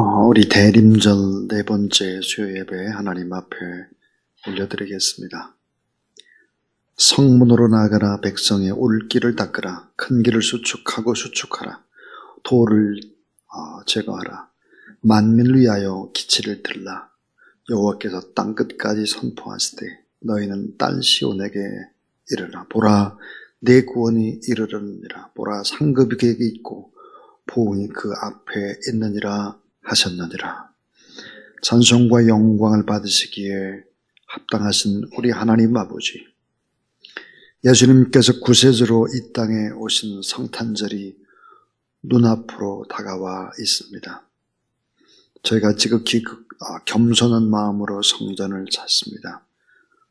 우리 대림절 네 번째 수요 예배 하나님 앞에 올려드리겠습니다. 성문으로 나아가라. 백성의 올 길을 닦으라. 큰 길을 수축하고 수축하라. 돌을 제거하라. 만민을 위하여 기치를 들라. 여호와께서 땅끝까지 선포하시되 너희는 딸 시온에게 이르라. 보라, 내 구원이 이르르느니라. 보라, 상급이 그에게 있고 보응이 그 앞에 있느니라 하셨느니라. 찬송과 영광을 받으시기에 합당하신 우리 하나님 아버지, 예수님께서 구세주로 이 땅에 오신 성탄절이 눈앞으로 다가와 있습니다. 저희가 지극히 겸손한 마음으로 성전을 찾습니다.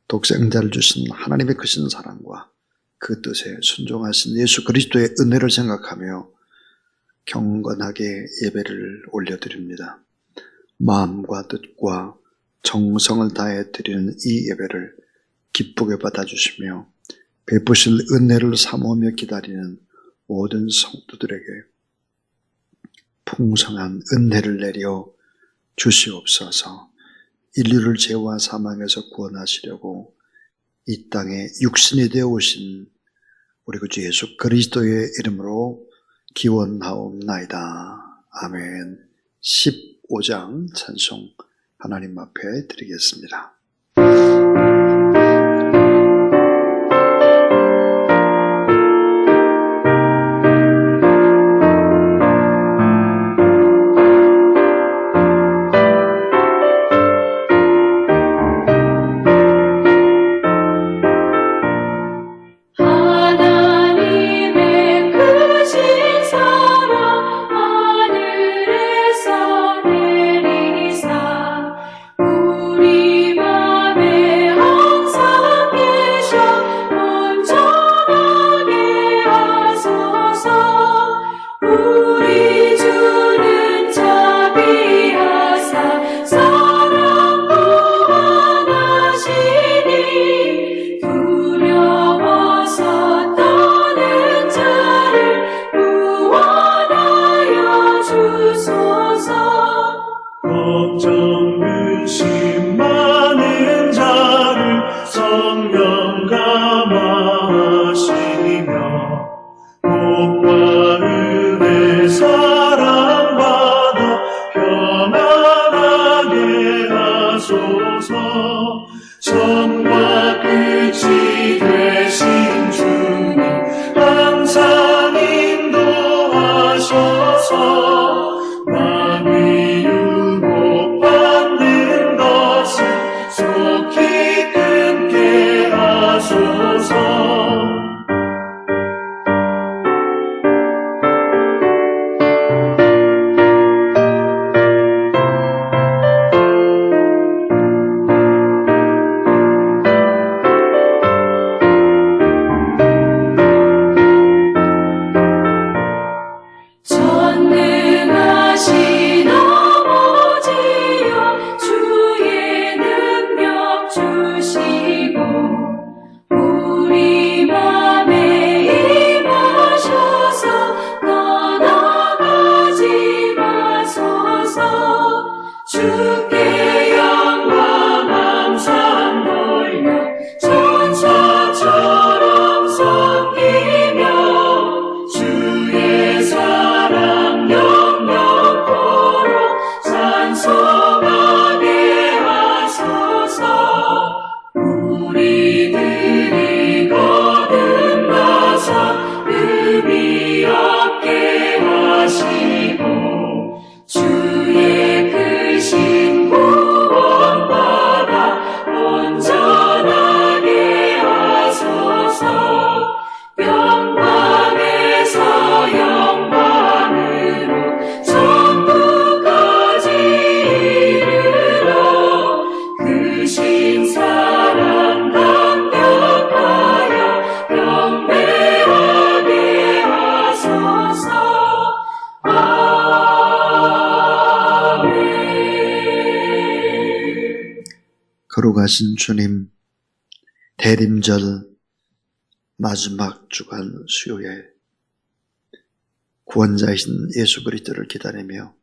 독생자를 주신 하나님의 크신 사랑과 그 뜻에 순종하신 예수 그리스도의 은혜를 생각하며 경건하게 예배를 올려드립니다. 마음과 뜻과 정성을 다해 드리는 이 예배를 기쁘게 받아주시며 베푸실 은혜를 사모하며 기다리는 모든 성도들에게 풍성한 은혜를 내려 주시옵소서. 인류를 죄와 사망에서 구원하시려고 이 땅에 육신이 되어 오신 우리 구주 예수 그리스도의 이름으로 기원하옵나이다. 아멘. 15장 찬송 하나님 앞에 드리겠습니다. 거룩하신 주님, 대림절 마지막 주간 수요일 구원자이신 예수 그리스도를 기다리며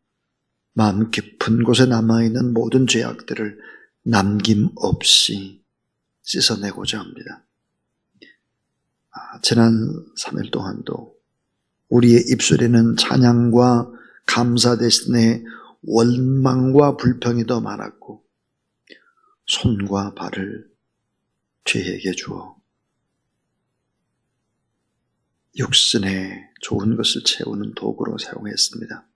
마음 깊은 곳에 남아있는 모든 죄악들을 남김없이 씻어내고자 합니다. 지난 3일 동안도 우리의 입술에는 찬양과 감사 대신에 원망과 불평이 더 많았고, 손과 발을 죄에게 주어 육신에 좋은 것을 채우는 도구로 사용했습니다.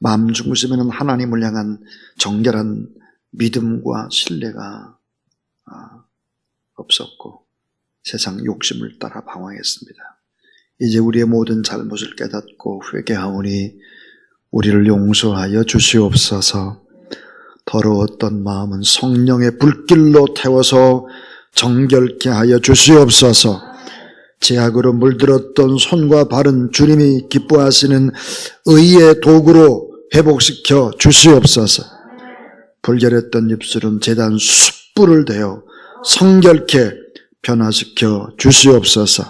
마음 중심에는 하나님을 향한 정결한 믿음과 신뢰가 없었고 세상 욕심을 따라 방황했습니다. 이제 우리의 모든 잘못을 깨닫고 회개하오니 우리를 용서하여 주시옵소서. 더러웠던 마음은 성령의 불길로 태워서 정결케 하여 주시옵소서. 죄악으로 물들었던 손과 발은 주님이 기뻐하시는 의의 도구로 회복시켜 주시옵소서. 불결했던 입술은 제단 숯불을 대어 성결케 변화시켜 주시옵소서.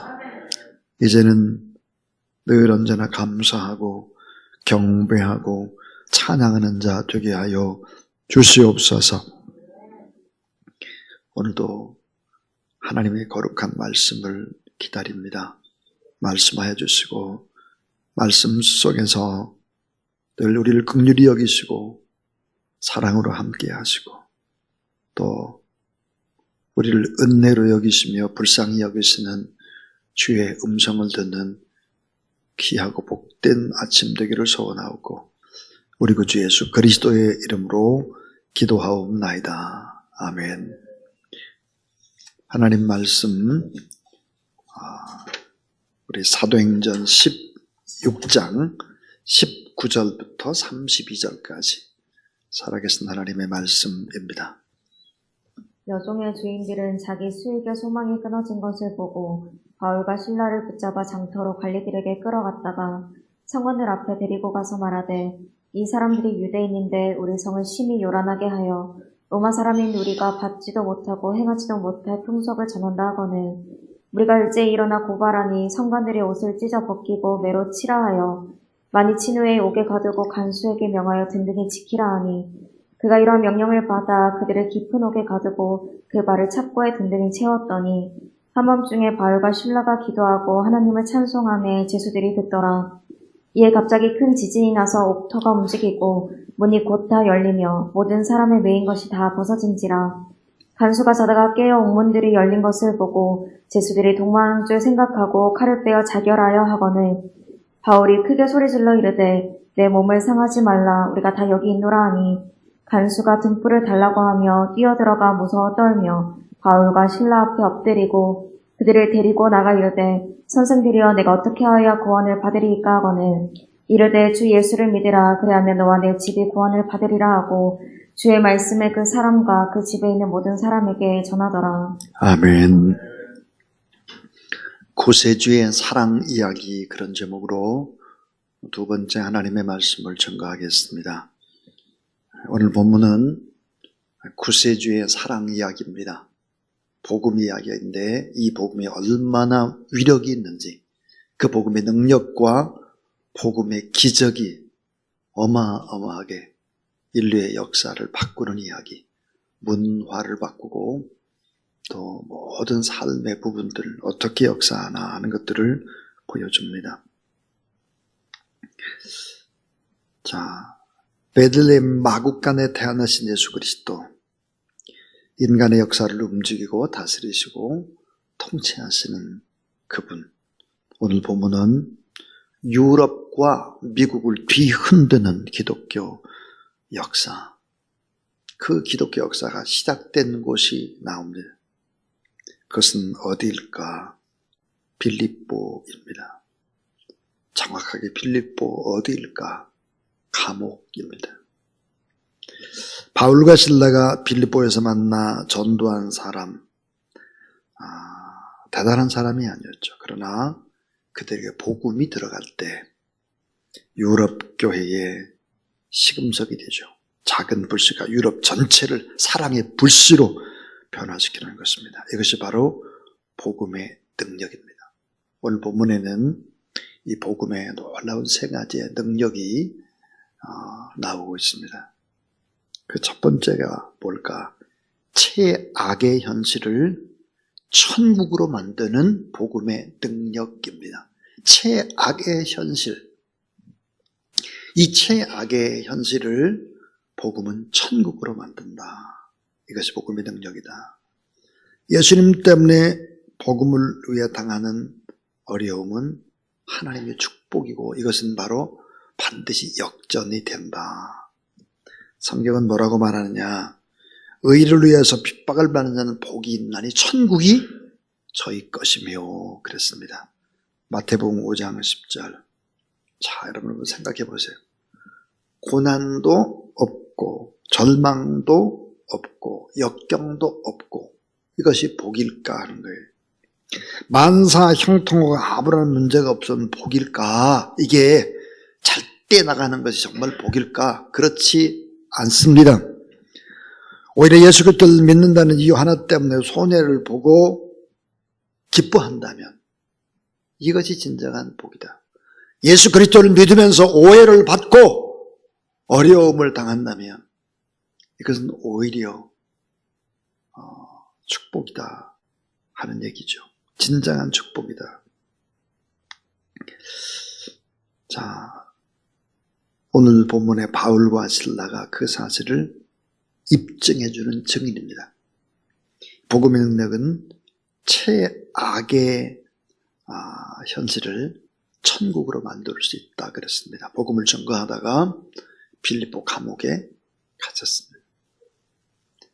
이제는 늘 언제나 감사하고 경배하고 찬양하는 자 되게 하여 주시옵소서. 오늘도 하나님의 거룩한 말씀을 기다립니다. 말씀하여 주시고 말씀 속에서 늘 우리를 긍휼히 여기시고 사랑으로 함께 하시고 또 우리를 은혜로 여기시며 불쌍히 여기시는 주의 음성을 듣는 귀하고 복된 아침 되기를 소원하고 우리 구주 예수 그리스도의 이름으로 기도하옵나이다. 아멘. 하나님 말씀 우리 사도행전 16장 19절부터 32절까지 살아계신 하나님의 말씀입니다. 여종의 주인들은 자기 수익의 소망이 끊어진 것을 보고 바울과 실라를 붙잡아 장터로 관리들에게 끌어갔다가 성원들 앞에 데리고 가서 말하되 이 사람들이 유대인인데 우리 성을 심히 요란하게 하여 로마 사람인 우리가 받지도 못하고 행하지도 못할 풍속을 전한다 하거늘 우리가 일제히 일어나 고발하니 성관들의 옷을 찢어 벗기고 매로 치라 하여 많이 친 후에 옥에 가두고 간수에게 명하여 든든히 지키라 하니 그가 이러한 명령을 받아 그들을 깊은 옥에 가두고 그 발을 착고에 든든히 채웠더니 한밤중에 바울과 실라가 기도하고 하나님을 찬송하며 제수들이 듣더라. 이에 갑자기 큰 지진이 나서 옥터가 움직이고 문이 곧 다 열리며 모든 사람의 매인 것이 다 벗어진지라. 간수가 자다가 깨어 옥문들이 열린 것을 보고 제수들이 동망한 줄 생각하고 칼을 빼어 자결하여 하거늘 바울이 크게 소리질러 이르되 내 몸을 상하지 말라 우리가 다 여기 있노라 하니 간수가 등불을 달라고 하며 뛰어들어가 무서워 떨며 바울과 실라 앞에 엎드리고 그들을 데리고 나가 이르되 선생들이여 내가 어떻게 하여야 구원을 받으리이까 하거늘 이르되 주 예수를 믿으라 그리하면 너와 내 집이 구원을 받으리라 하고 주의 말씀을 그 사람과 그 집에 있는 모든 사람에게 전하더라. 아멘. 구세주의 사랑 이야기 그런 제목으로 두 번째 하나님의 말씀을 전가하겠습니다. 오늘 본문은 구세주의 사랑 이야기입니다. 복음 이야기인데 이 복음이 얼마나 위력이 있는지 그 복음의 능력과 복음의 기적이 어마어마하게 인류의 역사를 바꾸는 이야기, 문화를 바꾸고 또 모든 삶의 부분들을 어떻게 역사하나 하는 것들을 보여줍니다. 자, 베들레헴 마국간에 태어나신 예수 그리스도, 인간의 역사를 움직이고 다스리시고 통치하시는 그분. 오늘 본문은 유럽과 미국을 뒤흔드는 기독교 역사, 그 기독교 역사가 시작된 곳이 나옵니다. 그것은 어디일까? 빌립보입니다. 정확하게 빌립보 어디일까? 감옥입니다. 바울과 실라가 빌립보에서 만나 전도한 사람, 대단한 사람이 아니었죠. 그러나 그들에게 복음이 들어갈 때 유럽 교회의 시금석이 되죠. 작은 불씨가 유럽 전체를 사랑의 불씨로 변화시키는 것입니다. 이것이 바로 복음의 능력입니다. 오늘 본문에는 이 복음의 놀라운 세 가지의 능력이 나오고 있습니다. 그 첫 번째가 뭘까? 최악의 현실을 천국으로 만드는 복음의 능력입니다. 최악의 현실. 이 최악의 현실을 복음은 천국으로 만든다. 이것이 복음의 능력이다. 예수님 때문에 복음을 위해 당하는 어려움은 하나님의 축복이고 이것은 바로 반드시 역전이 된다. 성경은 뭐라고 말하느냐? 의를 위해서 핍박을 받는 자는 복이 있나니 천국이 저희 것이며 그랬습니다. 마태복음 5장 10절. 자, 여러분 한번 생각해 보세요. 고난도 없고 절망도 없고 역경도 없고 이것이 복일까 하는 거예요. 만사 형통하고 아무런 문제가 없으면 복일까? 이게 잘 때 나가는 것이 정말 복일까? 그렇지 않습니다. 오히려 예수 그리스도를 믿는다는 이유 하나 때문에 손해를 보고 기뻐한다면 이것이 진정한 복이다. 예수 그리스도를 믿으면서 오해를 받고 어려움을 당한다면 이것은 오히려 축복이다 하는 얘기죠. 진정한 축복이다. 자, 오늘 본문의 바울과 실라가 그 사실을 입증해주는 증인입니다. 복음의 능력은 최악의 현실을 천국으로 만들 수 있다 그랬습니다. 복음을 전거하다가 빌립보 감옥에 갇혔습니다.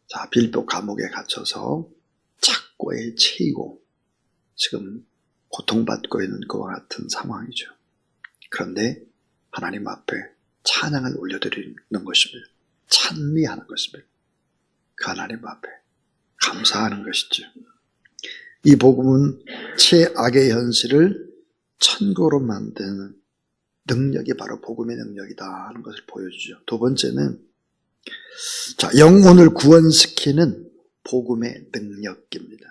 자, 빌립보 감옥에 갇혀서 착고에 채이고 지금 고통받고 있는 것과 같은 상황이죠. 그런데 하나님 앞에 찬양을 올려드리는 것입니다. 찬미하는 것입니다. 그 하나님 앞에 감사하는 것이죠. 이 복음은 최악의 현실을 천국으로 만드는 능력이 바로 복음의 능력이다 하는 것을 보여주죠. 두 번째는 자, 영혼을 구원시키는 복음의 능력입니다.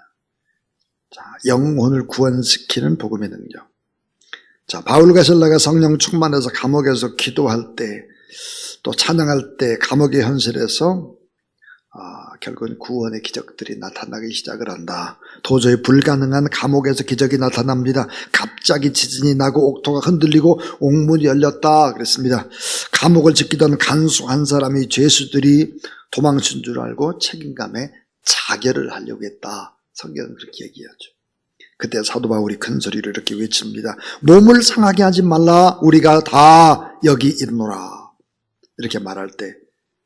자, 영혼을 구원시키는 복음의 능력. 자, 바울과 실라가 성령 충만해서 감옥에서 기도할 때, 또 찬양할 때 감옥의 현실에서 결국은 구원의 기적들이 나타나기 시작을 한다. 도저히 불가능한 감옥에서 기적이 나타납니다. 갑자기 지진이 나고 옥토가 흔들리고 옥문이 열렸다 그랬습니다. 감옥을 지키던 간수 한 사람이 죄수들이 도망친 줄 알고 책임감에 자결을 하려고 했다. 성경은 그렇게 얘기하죠. 그때 사도 바울이 큰 소리로 이렇게 외칩니다. 몸을 상하게 하지 말라. 우리가 다 여기 있노라. 이렇게 말할 때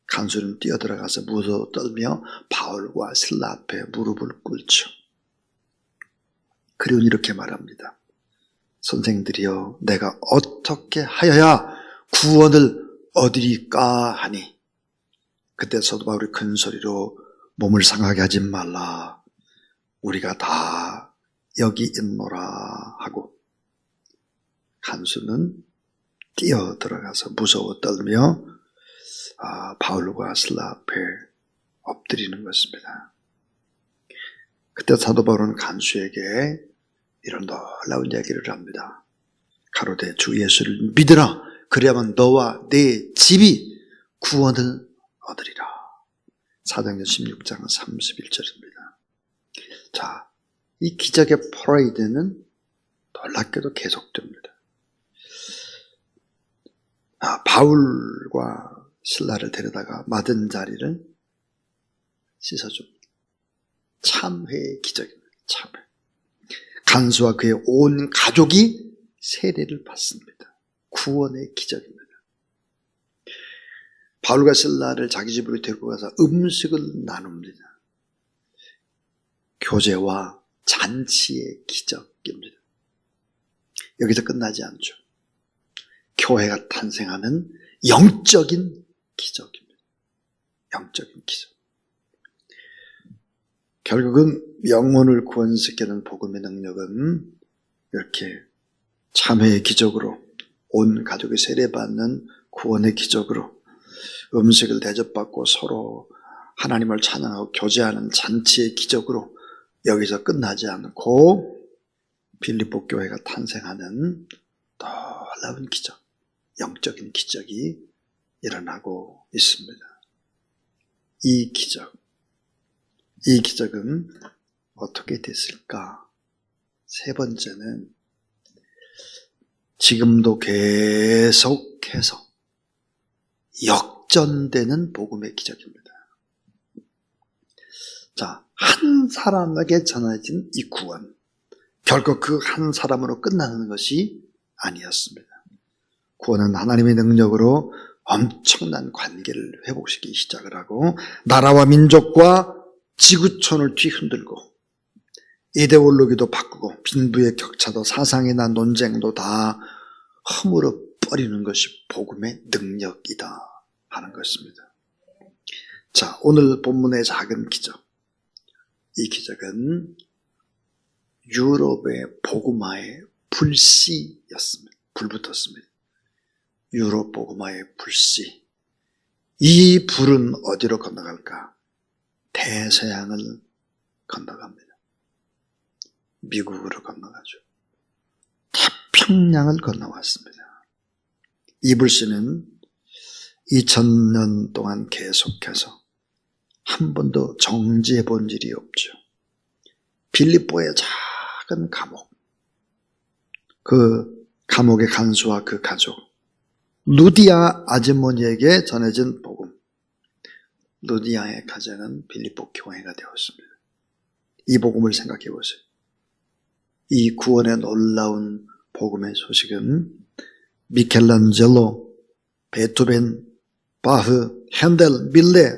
간수는 뛰어들어가서 무서워 떨며 바울과 실라 앞에 무릎을 꿇죠. 그리고 이렇게 말합니다. 선생들이여, 내가 어떻게 하여야 구원을 얻으리까 하니. 그때 사도 바울이 큰 소리로 몸을 상하게 하지 말라. 우리가 다 여기 있노라 하고 간수는 뛰어들어가서 무서워 떨며 바울과 실라 앞에 엎드리는 것입니다. 그때 사도 바울은 간수에게 이런 놀라운 얘기를 합니다. 가로되 주 예수를 믿으라. 그래야만 너와 네 집이 구원을 얻으리라. 사도행전 16장 31절입니다. 자, 이 기적의 퍼레이드는 놀랍게도 계속됩니다. 바울과 실라를 데려다가 맞은 자리를 씻어줍니다. 참회의 기적입니다. 참회. 간수와 그의 온 가족이 세례를 받습니다. 구원의 기적입니다. 바울과 실라를 자기 집으로 데리고 가서 음식을 나눕니다. 교제와 잔치의 기적입니다. 여기서 끝나지 않죠. 교회가 탄생하는 영적인 기적입니다. 영적인 기적. 결국은 영혼을 구원시키는 복음의 능력은 이렇게 참회의 기적으로, 온 가족이 세례받는 구원의 기적으로, 음식을 대접받고 서로 하나님을 찬양하고 교제하는 잔치의 기적으로 여기서 끝나지 않고 빌립보 교회가 탄생하는 놀라운 기적, 영적인 기적이 일어나고 있습니다. 이 기적은 어떻게 됐을까? 세 번째는 지금도 계속해서 역전되는 복음의 기적입니다. 자, 한 사람에게 전해진 이 구원, 결코 그 한 사람으로 끝나는 것이 아니었습니다. 구원은 하나님의 능력으로 엄청난 관계를 회복시키기 시작을 하고 나라와 민족과 지구촌을 뒤흔들고 이데올로기도 바꾸고 빈부의 격차도 사상이나 논쟁도 다 허물어 버리는 것이 복음의 능력이다 하는 것입니다. 자, 오늘 본문의 작은 기적. 이 기적은 유럽의 복음화의 불씨였습니다. 불붙었습니다. 유럽 복음화의 불씨. 이 불은 어디로 건너갈까? 대서양을 건너갑니다. 미국으로 건너가죠. 태평양을 건너왔습니다. 이 불씨는 2000년 동안 계속해서 한 번도 정지해 본 일이 없죠. 빌립보의 작은 감옥, 그 감옥의 간수와 그 가족, 루디아 아주머니에게 전해진 복음, 루디아의 가정은 빌립보 교회가 되었습니다. 이 복음을 생각해 보세요. 이 구원의 놀라운 복음의 소식은 미켈란젤로, 베토벤, 바흐, 핸델, 밀레,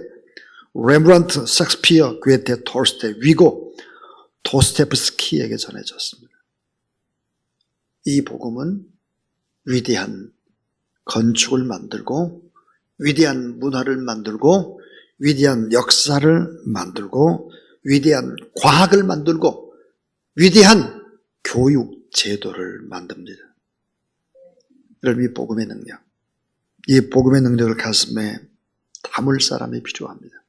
레브란트, 섹스피어, 괴테, 톨스토이, 위고, 도스토옙스키에게 전해졌습니다. 이 복음은 위대한 건축을 만들고 위대한 문화를 만들고 위대한 역사를 만들고 위대한 과학을 만들고 위대한 교육 제도를 만듭니다. 여러분, 이 복음의 능력, 이 복음의 능력을 가슴에 담을 사람이 필요합니다.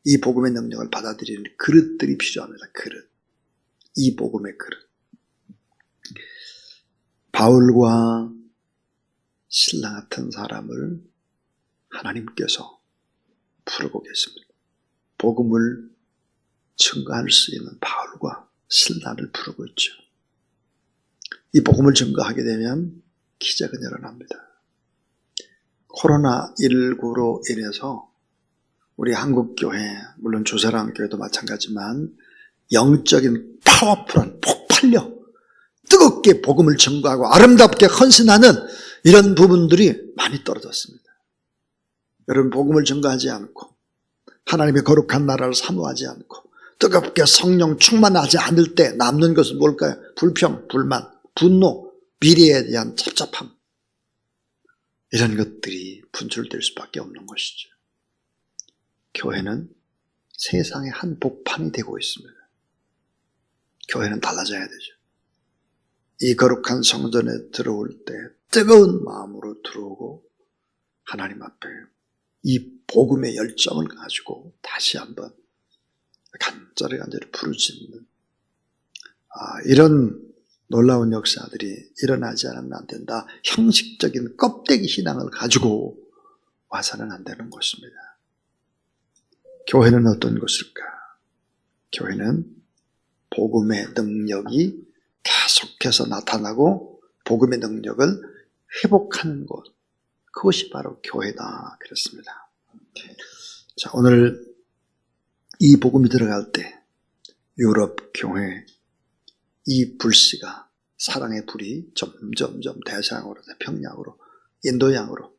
이 복음의 능력을 받아들이는 그릇들이 필요합니다. 그릇. 이 복음의 그릇. 바울과 신라 같은 사람을 하나님께서 부르고 계십니다. 복음을 증거할 수 있는 바울과 신라를 부르고 있죠. 이 복음을 증거하게 되면 기적은 일어납니다. 코로나19로 인해서 우리 한국교회, 물론 주사랑교회도 마찬가지지만 영적인 파워풀한 폭발력, 뜨겁게 복음을 증거하고 아름답게 헌신하는 이런 부분들이 많이 떨어졌습니다. 여러분, 복음을 증거하지 않고 하나님의 거룩한 나라를 사모하지 않고 뜨겁게 성령 충만하지 않을 때 남는 것은 뭘까요? 불평, 불만, 분노, 미래에 대한 찹찹함, 이런 것들이 분출될 수밖에 없는 것이죠. 교회는 세상의 한복판이 되고 있습니다. 교회는 달라져야 되죠. 이 거룩한 성전에 들어올 때 뜨거운 마음으로 들어오고 하나님 앞에 이 복음의 열정을 가지고 다시 한번 간절히 부르짖는 이런 놀라운 역사들이 일어나지 않으면 안 된다. 형식적인 껍데기 신앙을 가지고 와서는 안 되는 것입니다. 교회는 어떤 것일까? 교회는 복음의 능력이 계속해서 나타나고 복음의 능력을 회복하는 곳, 그것이 바로 교회다 그랬습니다. 자, 오늘 이 복음이 들어갈 때 유럽 교회 이 불씨가, 사랑의 불이 점점점 대서양으로, 태평양으로, 인도양으로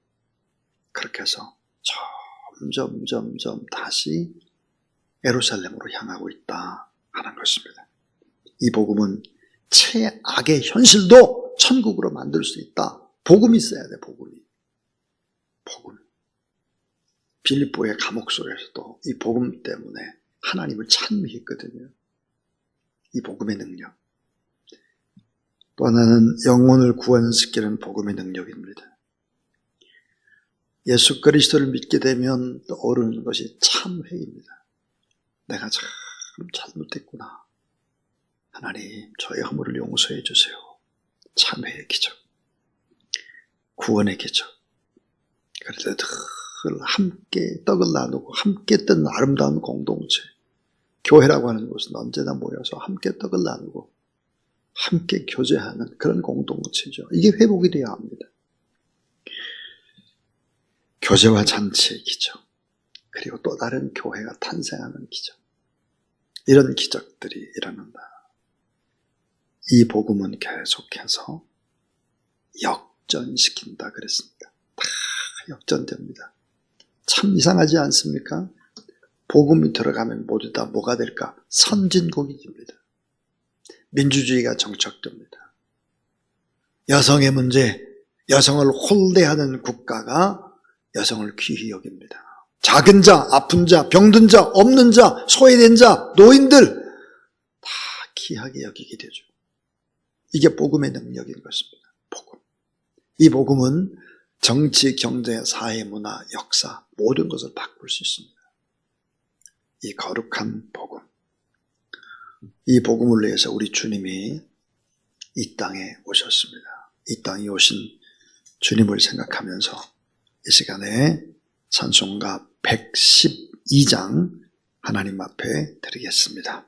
그렇게 해서 점점 다시 예루살렘으로 향하고 있다 하는 것입니다. 이 복음은 최악의 현실도 천국으로 만들 수 있다. 복음이 있어야 돼. 복음. 빌립보의 감옥 속에서도 이 복음 때문에 하나님을 찬미했거든요. 이 복음의 능력. 또 하나는 영혼을 구원시키는 복음의 능력입니다. 예수 그리스도를 믿게 되면 오르는 것이 참회입니다. 내가 참 잘못했구나. 하나님, 저의 허물을 용서해 주세요. 참회의 기적, 구원의 기적. 그래서 늘 함께 떡을 나누고 함께 뜨는 아름다운 공동체. 교회라고 하는 곳은 언제나 모여서 함께 떡을 나누고 함께 교제하는 그런 공동체죠. 이게 회복이 되어야 합니다. 교제와 잔치의 기적, 그리고 또 다른 교회가 탄생하는 기적, 이런 기적들이 일어난다. 이 복음은 계속해서 역전시킨다 그랬습니다. 다 역전됩니다. 참 이상하지 않습니까? 복음이 들어가면 모두 다 뭐가 될까? 선진국이 됩니다. 민주주의가 정착됩니다. 여성의 문제, 여성을 홀대하는 국가가 여성을 귀히 여깁니다. 작은 자, 아픈 자, 병든 자, 없는 자, 소외된 자, 노인들 다 귀하게 여기게 되죠. 이게 복음의 능력인 것입니다. 복음. 이 복음은 정치, 경제, 사회, 문화, 역사 모든 것을 바꿀 수 있습니다. 이 거룩한 복음. 이 복음을 위해서 우리 주님이 이 땅에 오셨습니다. 이 땅에 오신 주님을 생각하면서 이 시간에 찬송가 112장 하나님 앞에 드리겠습니다.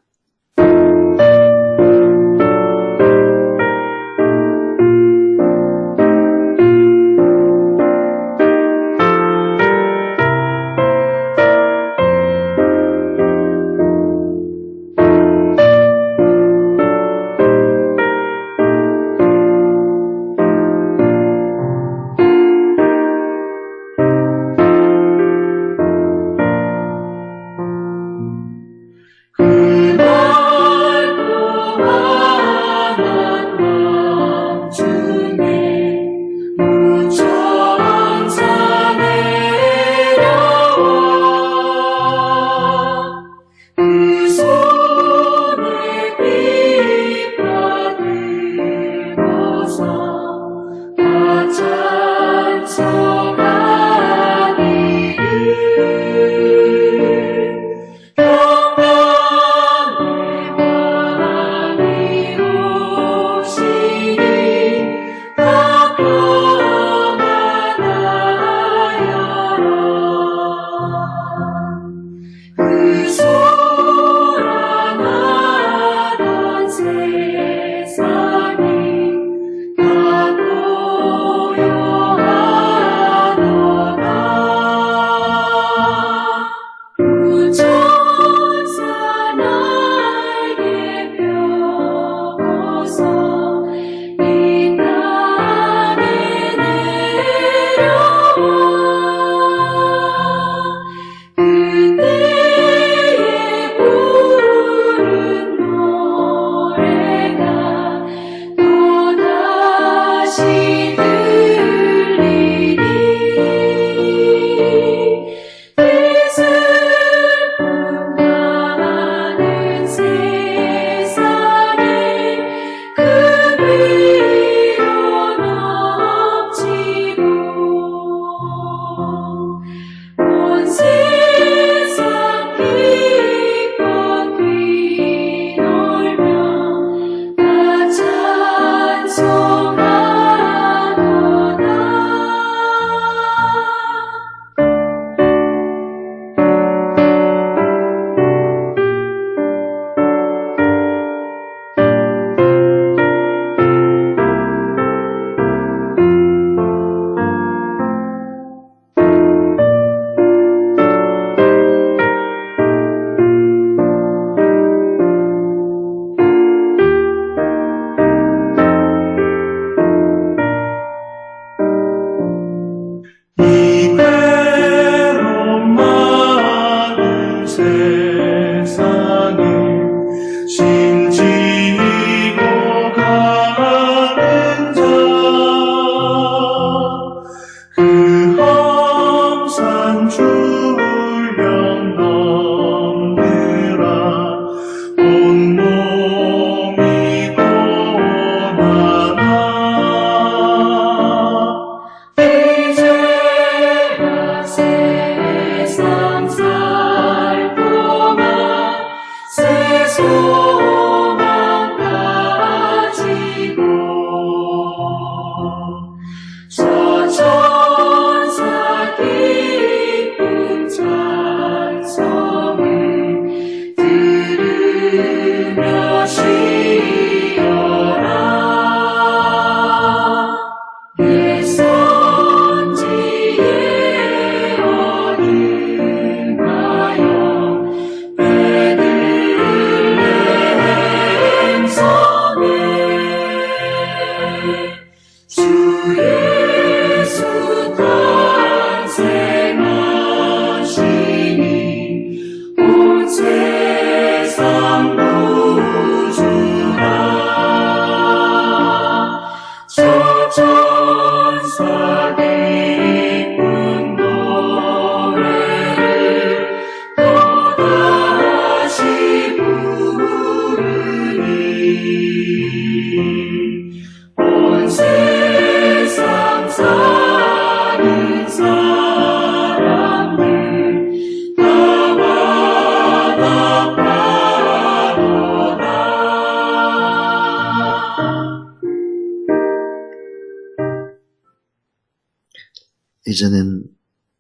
이제는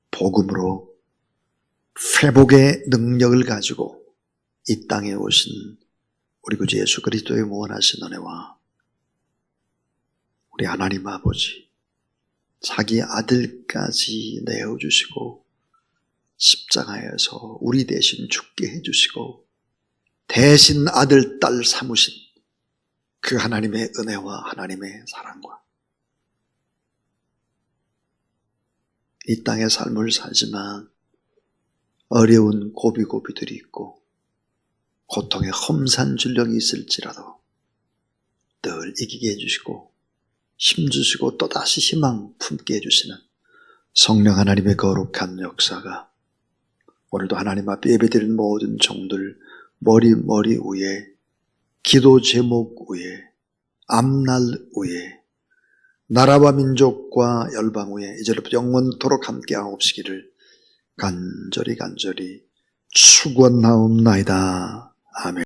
복음으로 회복의 능력을 가지고 이 땅에 오신 우리 구주 예수 그리스도의 무한하신 은혜와 우리 하나님 아버지 자기 아들까지 내어주시고 십자가에서 우리 대신 죽게 해주시고 대신 아들, 딸 삼으신 그 하나님의 은혜와 하나님의 사랑과 이 땅의 삶을 살지만 어려운 고비고비들이 있고 고통의 험산줄령이 있을지라도 늘 이기게 해주시고 힘주시고 또다시 희망 품게 해주시는 성령 하나님의 거룩한 역사가 오늘도 하나님 앞에 예배드리는 모든 종들 머리 위에 기도 제목 위에 앞날 위에 나라와 민족과 열방 위에 이제부터 영원토록 함께하옵시기를 간절히 축원하옵나이다. 아멘.